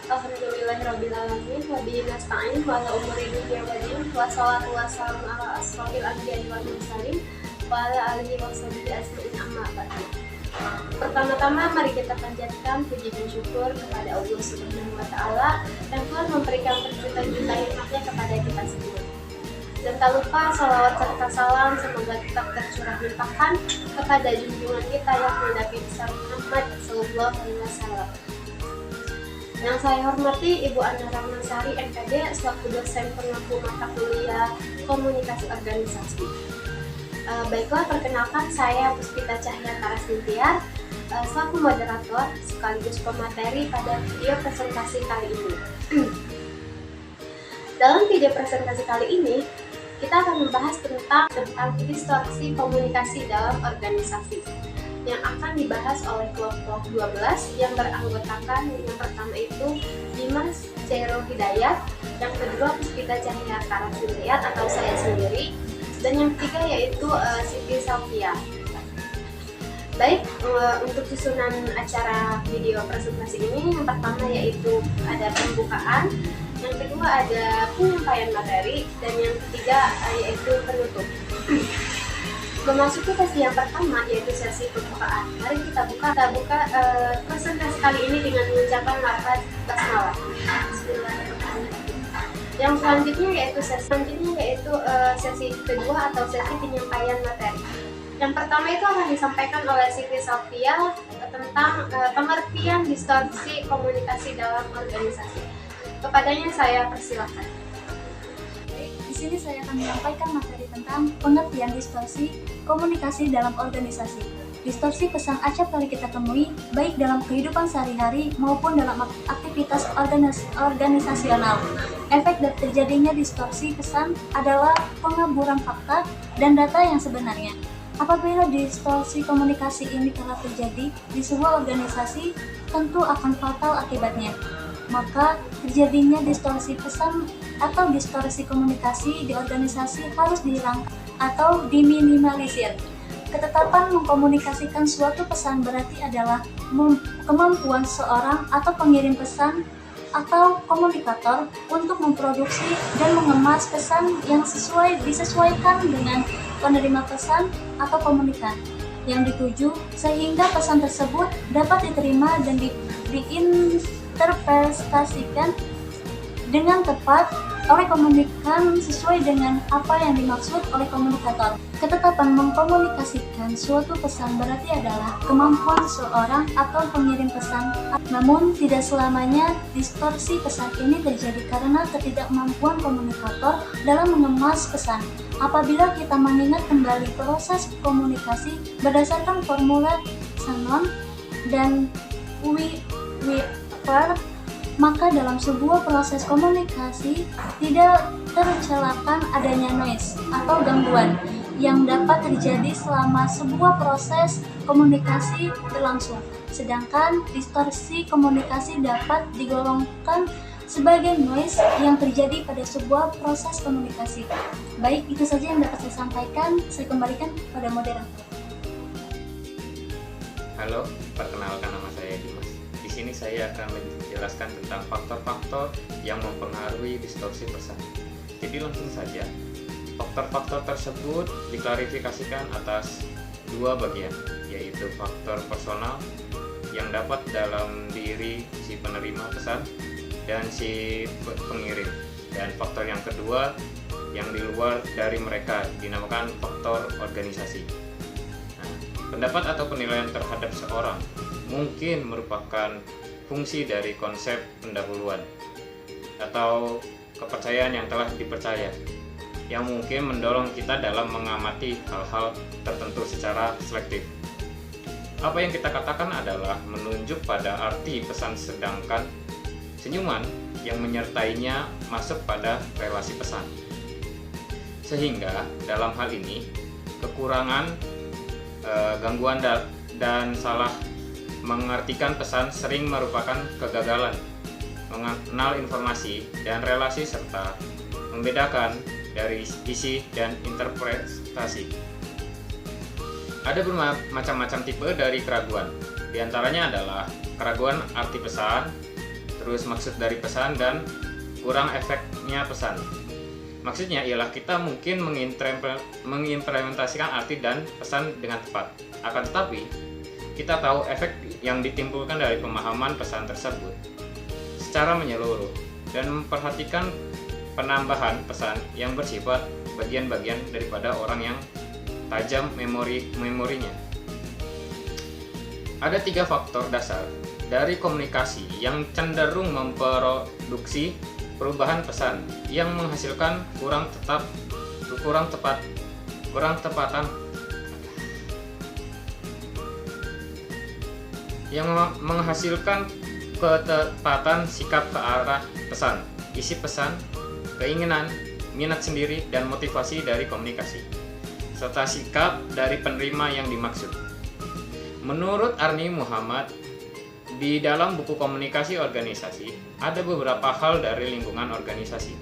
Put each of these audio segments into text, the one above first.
Alhamdulillahirrabbilalamin. Wabihi nasta'in wa ala umuri dunya wa din. Wassalatu wassalamu ala asrofil anbiya'i wal mursalin wa ala alihi wa sahbihi ajma'in, amma ba'du. Pertama-tama mari kita panjatkan puji dan syukur kepada Allah Subhanahu wa taala yang telah memberikan berjuta-juta nikmatnya kepada kita semua. Dan tak lupa salawat serta salam semoga tetap tercurah limpahkan kepada junjungan kita yang Nabi besar Muhammad sallallahu alaihi wasallam. Yang saya hormati Ibu Ana Rahmansari MPD selaku dosen pengampu mata kuliah Komunikasi Organisasi. Baiklah, perkenalkan saya Puspita Cahya Karasnintiar selaku moderator sekaligus pemateri pada video presentasi kali ini. Dalam video presentasi kali ini, kita akan membahas tentang distorsi komunikasi dalam organisasi yang akan dibahas oleh kelompok 12 yang beranggotakan yang pertama itu Dimas Chairul Hidayat, yang kedua Puspita Cahya Karasnintiar atau saya sendiri, dan yang ketiga yaitu Siti Salvia. Baik, untuk susunan acara video presentasi ini yang pertama yaitu ada pembukaan, yang kedua ada penyampaian materi, dan yang ketiga yaitu penutup. Memasuki sesi yang pertama yaitu sesi pembukaan. Mari kita buka presentasi kali ini dengan mengucapkan lafaz basmalah. Bismillahirrahmanirrahim. Yang selanjutnya yaitu sesi kedua atau sesi penyampaian materi. Yang pertama itu akan disampaikan oleh Siti Salvia tentang pengertian distorsi komunikasi dalam organisasi. Kepadanya saya persilahkan. Di sini saya akan menyampaikan materi tentang pengertian distorsi komunikasi dalam organisasi. Distorsi pesan acap kali kita temui baik dalam kehidupan sehari-hari maupun dalam aktivitas organisasional. Efek dari terjadinya distorsi pesan adalah pengaburan fakta dan data yang sebenarnya. Apabila distorsi komunikasi ini telah terjadi di sebuah organisasi, tentu akan fatal akibatnya. Maka terjadinya distorsi pesan atau distorsi komunikasi di organisasi harus dihilangkan atau diminimalisir. Ketetapan mengkomunikasikan suatu pesan berarti adalah kemampuan seorang atau pengirim pesan atau komunikator untuk memproduksi dan mengemas pesan yang disesuaikan dengan penerima pesan atau komunikan yang dituju, sehingga pesan tersebut dapat diterima dan diinterpretasikan dengan tepat oleh komunikan sesuai dengan apa yang dimaksud oleh komunikator. Ketetapan mengkomunikasikan suatu pesan berarti adalah kemampuan seorang atau pengirim pesan. Namun tidak selamanya distorsi pesan ini terjadi karena ketidakmampuan komunikator dalam mengemas pesan. Apabila kita mengingat kembali proses komunikasi berdasarkan formula Shannon dan Weaver, maka dalam sebuah proses komunikasi tidak tercelakkan adanya noise atau gangguan yang dapat terjadi selama sebuah proses komunikasi berlangsung. Sedangkan distorsi komunikasi dapat digolongkan sebagai noise yang terjadi pada sebuah proses komunikasi. Baik, itu saja yang dapat saya sampaikan. Saya kembalikan pada moderator. Halo, perkenalkan nama saya Dimas. Di sini saya akan menjelaskan tentang faktor-faktor yang mempengaruhi distorsi pesan. Jadi langsung saja, faktor-faktor tersebut diklarifikasikan atas dua bagian, yaitu faktor personal yang dapat dalam diri si penerima pesan dan si pengirim, dan faktor yang kedua yang di luar dari mereka dinamakan faktor organisasi. Nah, pendapat atau penilaian terhadap seorang mungkin merupakan fungsi dari konsep pendahuluan atau kepercayaan yang telah dipercaya, yang mungkin mendorong kita dalam mengamati hal-hal tertentu secara selektif. Apa yang kita katakan adalah menunjuk pada arti pesan, sedangkan senyuman yang menyertainya masuk pada relasi pesan. Sehingga dalam hal ini kekurangan, gangguan dan salah mengartikan pesan sering merupakan kegagalan mengenal informasi dan relasi serta membedakan dari isi dan interpretasi. Ada bermacam-macam tipe dari keraguan. Di antaranya adalah keraguan arti pesan, terus maksud dari pesan, dan kurang efeknya pesan. Maksudnya ialah kita mungkin mengimplementasikan arti dan pesan dengan tepat. Akan tetapi, kita tahu efek yang ditimbulkan dari pemahaman pesan tersebut secara menyeluruh dan memperhatikan penambahan pesan yang bersifat bagian-bagian daripada orang yang tajam memorinya. Ada 3 faktor dasar dari komunikasi yang cenderung memproduksi perubahan pesan yang menghasilkan kurang ketepatan sikap ke arah pesan, isi pesan, keinginan, minat sendiri, dan motivasi dari komunikasi, serta sikap dari penerima yang dimaksud. Menurut Arni Muhammad, di dalam buku Komunikasi Organisasi, ada beberapa hal dari lingkungan organisasi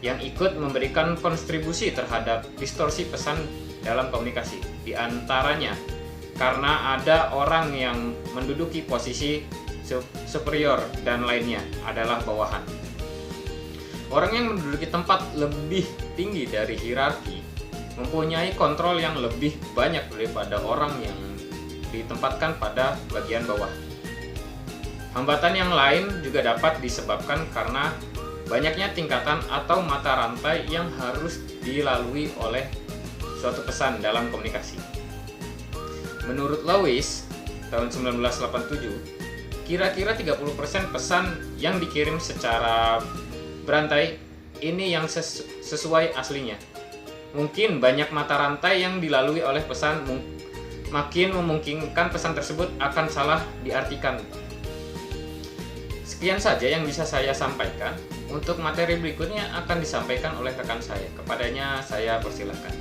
yang ikut memberikan kontribusi terhadap distorsi pesan dalam komunikasi. Di antaranya, karena ada orang yang menduduki posisi superior dan lainnya adalah bawahan. Orang yang menduduki tempat lebih tinggi dari hierarki mempunyai kontrol yang lebih banyak daripada orang yang ditempatkan pada bagian bawah. Hambatan yang lain juga dapat disebabkan karena banyaknya tingkatan atau mata rantai yang harus dilalui oleh suatu pesan dalam komunikasi. Menurut Lewis, tahun 1987, kira-kira 30% pesan yang dikirim secara berantai ini yang sesuai aslinya. Mungkin banyak mata rantai yang dilalui oleh pesan makin memungkinkan pesan tersebut akan salah diartikan. Sekian saja yang bisa saya sampaikan. Untuk materi berikutnya akan disampaikan oleh rekan saya. Kepadanya saya persilahkan.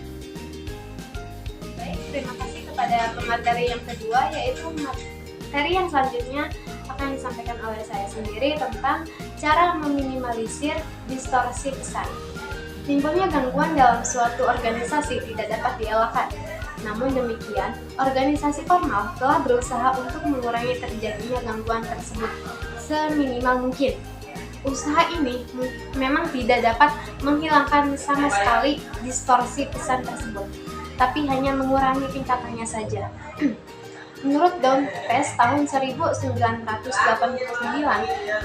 Baik, terima kasih kepada pemateri yang kedua, yaitu materi yang selanjutnya akan disampaikan oleh saya sendiri tentang cara meminimalisir distorsi pesan. Timbulnya gangguan dalam suatu organisasi tidak dapat dielakkan. Namun demikian, organisasi formal telah berusaha untuk mengurangi terjadinya gangguan tersebut seminimal mungkin. Usaha ini memang tidak dapat menghilangkan sama sekali distorsi pesan tersebut, tapi hanya mengurangi tingkatannya saja. Menurut Don Pes tahun 1989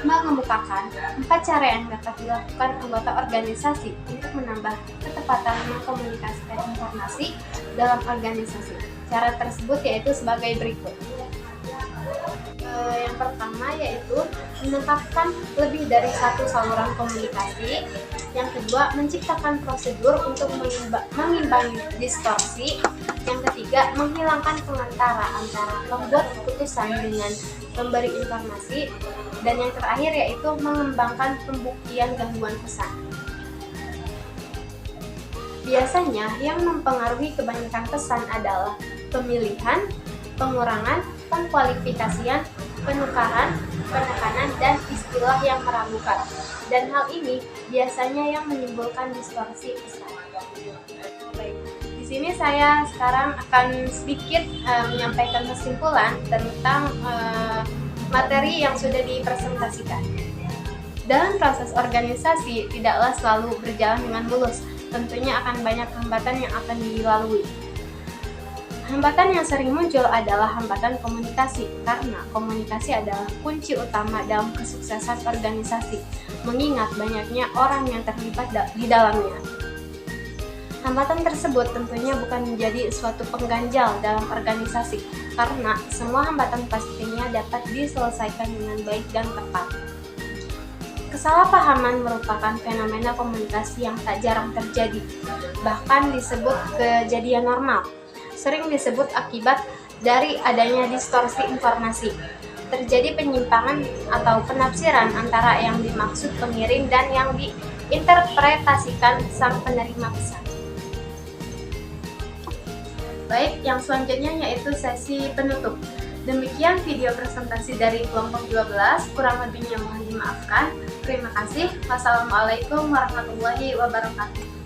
mengemukakan 4 cara yang dapat dilakukan anggota organisasi untuk menambah ketepatan mengkomunikasikan informasi dalam organisasi. Cara tersebut yaitu sebagai berikut. Yang pertama yaitu menetapkan lebih dari satu saluran komunikasi. Yang kedua, menciptakan prosedur untuk mengimbangi distorsi. Yang ketiga, menghilangkan pengantara antara pembuat keputusan dengan pemberi informasi. Dan yang terakhir yaitu mengembangkan pembuktian gangguan pesan. Biasanya yang mempengaruhi kebanyakan pesan adalah pemilihan, pengurangan, pengkualifikasian, penukaran, penekanan, dan istilah yang meragukan. Dan hal ini biasanya yang menimbulkan distorsi pesan. Baik, di sini saya sekarang akan sedikit menyampaikan kesimpulan tentang materi yang sudah dipresentasikan. Dalam proses organisasi tidaklah selalu berjalan dengan mulus. Tentunya akan banyak hambatan yang akan dilalui. Hambatan yang sering muncul adalah hambatan komunikasi, karena komunikasi adalah kunci utama dalam kesuksesan organisasi, mengingat banyaknya orang yang terlibat di dalamnya. Hambatan tersebut tentunya bukan menjadi suatu pengganjal dalam organisasi, karena semua hambatan pastinya dapat diselesaikan dengan baik dan tepat. Kesalahpahaman merupakan fenomena komunikasi yang tak jarang terjadi, bahkan disebut kejadian normal. Sering disebut akibat dari adanya distorsi informasi. Terjadi penyimpangan atau penafsiran antara yang dimaksud pengirim dan yang diinterpretasikan sang penerima pesan. Baik, yang selanjutnya yaitu sesi penutup. Demikian video presentasi dari kelompok 12, kurang lebihnya mohon dimaafkan. Terima kasih. Wassalamualaikum warahmatullahi wabarakatuh.